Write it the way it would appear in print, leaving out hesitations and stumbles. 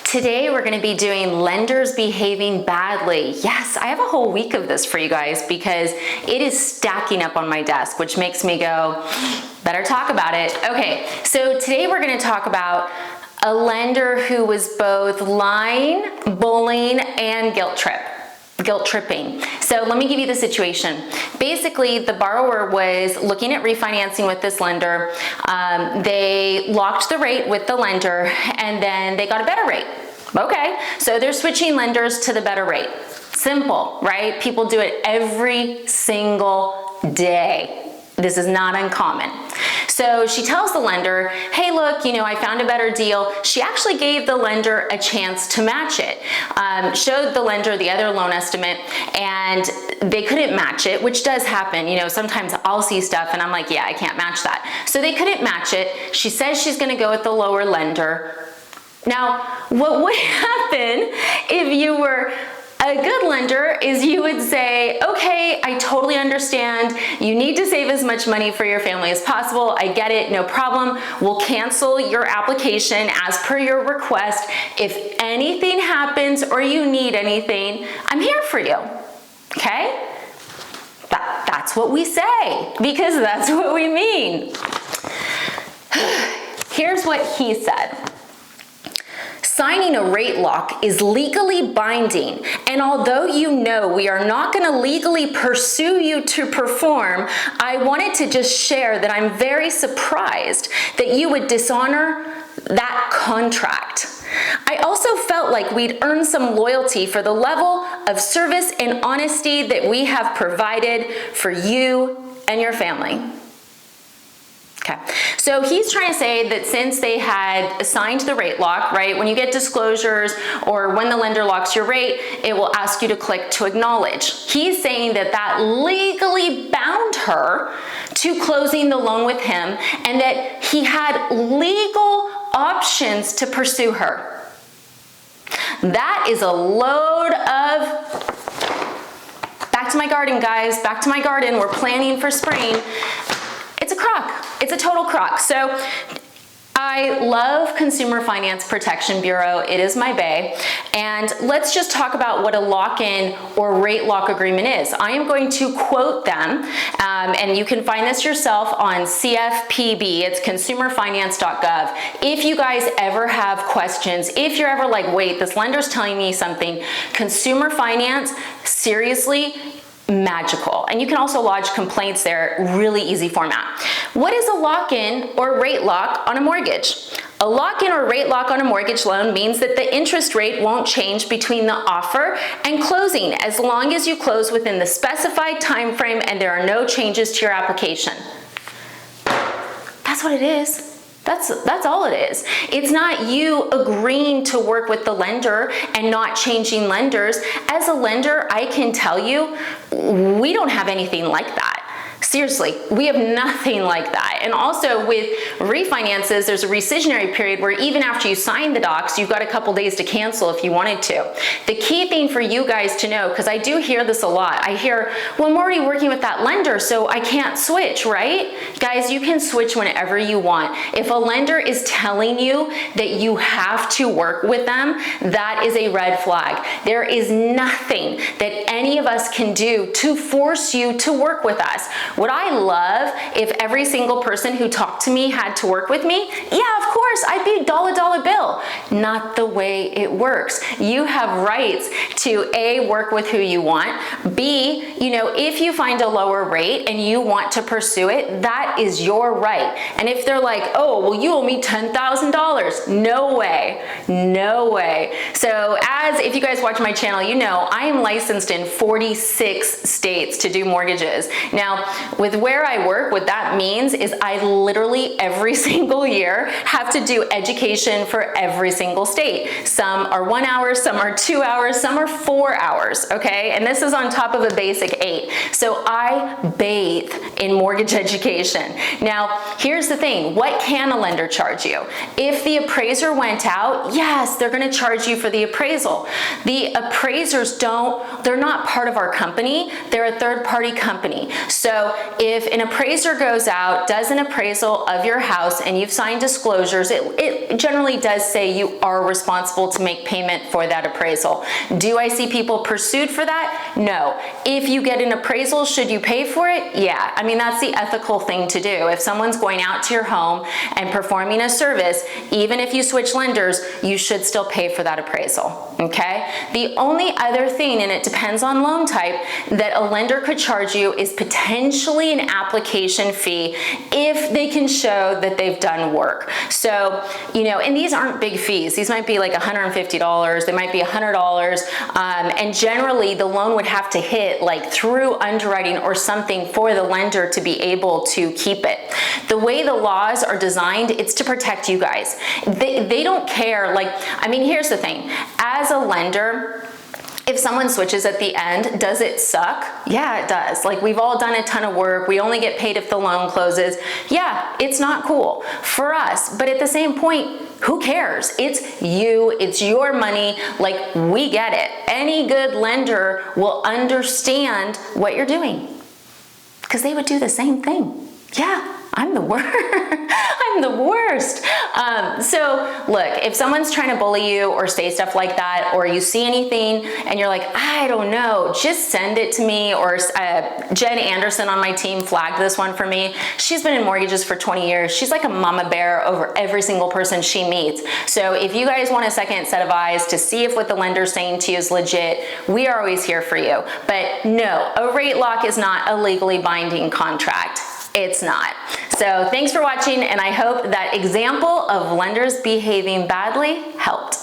Today we're going to be doing lenders behaving badly. Yes, I have a whole week of this for you guys because it is stacking up on my desk, which makes me go, better talk about it. Okay, so today we're going to talk about a lender who was both lying, bullying, and guilt tripping. So let me give you the situation. Basically, the borrower was looking at refinancing with this lender. They locked the rate with the lender and then they got a better rate. Okay, so they're switching lenders to the better rate. Simple, right? People do it every single day. This is not uncommon. So she tells the lender, hey, look, I found a better deal. She actually gave the lender a chance to match it. Showed the lender the other loan estimate and they couldn't match it, which does happen. Sometimes I'll see stuff and I'm like, yeah, I can't match that. So they couldn't match it. She says she's gonna go with the lower lender. Now, what would happen if you were a good lender is you would say, okay, I totally understand. You need to save as much money for your family as possible. I get it, no problem. We'll cancel your application as per your request. If anything happens or you need anything, I'm here for you, okay? That's what we say because that's what we mean. Here's what he said. Signing a rate lock is legally binding, and although we are not going to legally pursue you to perform, I wanted to just share that I'm very surprised that you would dishonor that contract. I also felt like we'd earned some loyalty for the level of service and honesty that we have provided for you and your family. Okay, so he's trying to say that since they had assigned the rate lock, right, when you get disclosures or when the lender locks your rate, it will ask you to click to acknowledge. He's saying that that legally bound her to closing the loan with him and that he had legal options to pursue her. That is a load of... Back to my garden, guys. Back to my garden. We're planning for spring. It's a crock. It's a total crock. So I love Consumer Finance Protection Bureau. It is my bae. And let's just talk about what a lock-in or rate lock agreement is. I am going to quote them, and you can find this yourself on CFPB. It's consumerfinance.gov. If you guys ever have questions, if you're ever like, wait, this lender's telling me something, Consumer Finance, seriously, magical. And you can also lodge complaints there, really easy format. What is a lock-in or rate lock on a mortgage? A lock-in or rate lock on a mortgage loan means that the interest rate won't change between the offer and closing as long as you close within the specified time frame and there are no changes to your application. That's what it is. That's all it is. It's not you agreeing to work with the lender and not changing lenders. As a lender, I can tell you, we don't have anything like that. Seriously, we have nothing like that. And also with refinances, there's a rescissionary period where even after you sign the docs, you've got a couple days to cancel if you wanted to. The key thing for you guys to know, because I do hear this a lot, I hear, well, I'm already working with that lender, so I can't switch, right? Guys, you can switch whenever you want. If a lender is telling you that you have to work with them, that is a red flag. There is nothing that any of us can do to force you to work with us. Would I love if every single person who talked to me had to work with me? Yeah, of course, I'd be dollar bill. Not the way it works. You have rights to A, work with who you want, B, if you find a lower rate and you want to pursue it, that is your right. And if they're like, oh, well, you owe me $10,000, no way, no way. So if you guys watch my channel, I am licensed in 46 states to do mortgages. Now, with where I work, what that means is I literally every single year have to do education for every single state. Some are 1 hour, some are 2 hours, some are 4 hours, okay? And this is on top of a basic 8. So I bathe in mortgage education. Now, here's the thing. What can a lender charge you? If the appraiser went out, yes, they're gonna charge you for the appraisal. The appraisers they're not part of our company. They're a third-party company. So if an appraiser goes out, does an appraisal of your house, and you've signed disclosures, it generally does say you you are responsible to make payment for that appraisal. Do I see people pursued for that? No. If you get an appraisal, should you pay for it? Yeah. I mean, that's the ethical thing to do. If someone's going out to your home and performing a service, even if you switch lenders, you should still pay for that appraisal, okay? The only other thing, and it depends on loan type, that a lender could charge you is potentially an application fee if they can show that they've done work. So, you know, and these aren't big fees. These might be like $150, they might be $100, and generally the loan would have to hit like through underwriting or something for the lender to be able to keep it. The way the laws are designed, it's to protect you guys. They don't care. Like, I mean, here's the thing. As a lender, if someone switches at the end, does it suck? Yeah, it does. Like, we've all done a ton of work. We only get paid if the loan closes. Yeah, it's not cool for us. But at the same point, who cares? It's you, it's your money. Like, we get it. Any good lender will understand what you're doing because they would do the same thing. Yeah. I'm the worst. I'm the worst. So look, if someone's trying to bully you or say stuff like that, or you see anything and you're like, I don't know, just send it to me. Or Jen Anderson on my team flagged this one for me. She's been in mortgages for 20 years. She's like a mama bear over every single person she meets. So if you guys want a second set of eyes to see if what the lender's saying to you is legit, we are always here for you. But no, a rate lock is not a legally binding contract. It's not. So thanks for watching, and I hope that example of lenders behaving badly helped.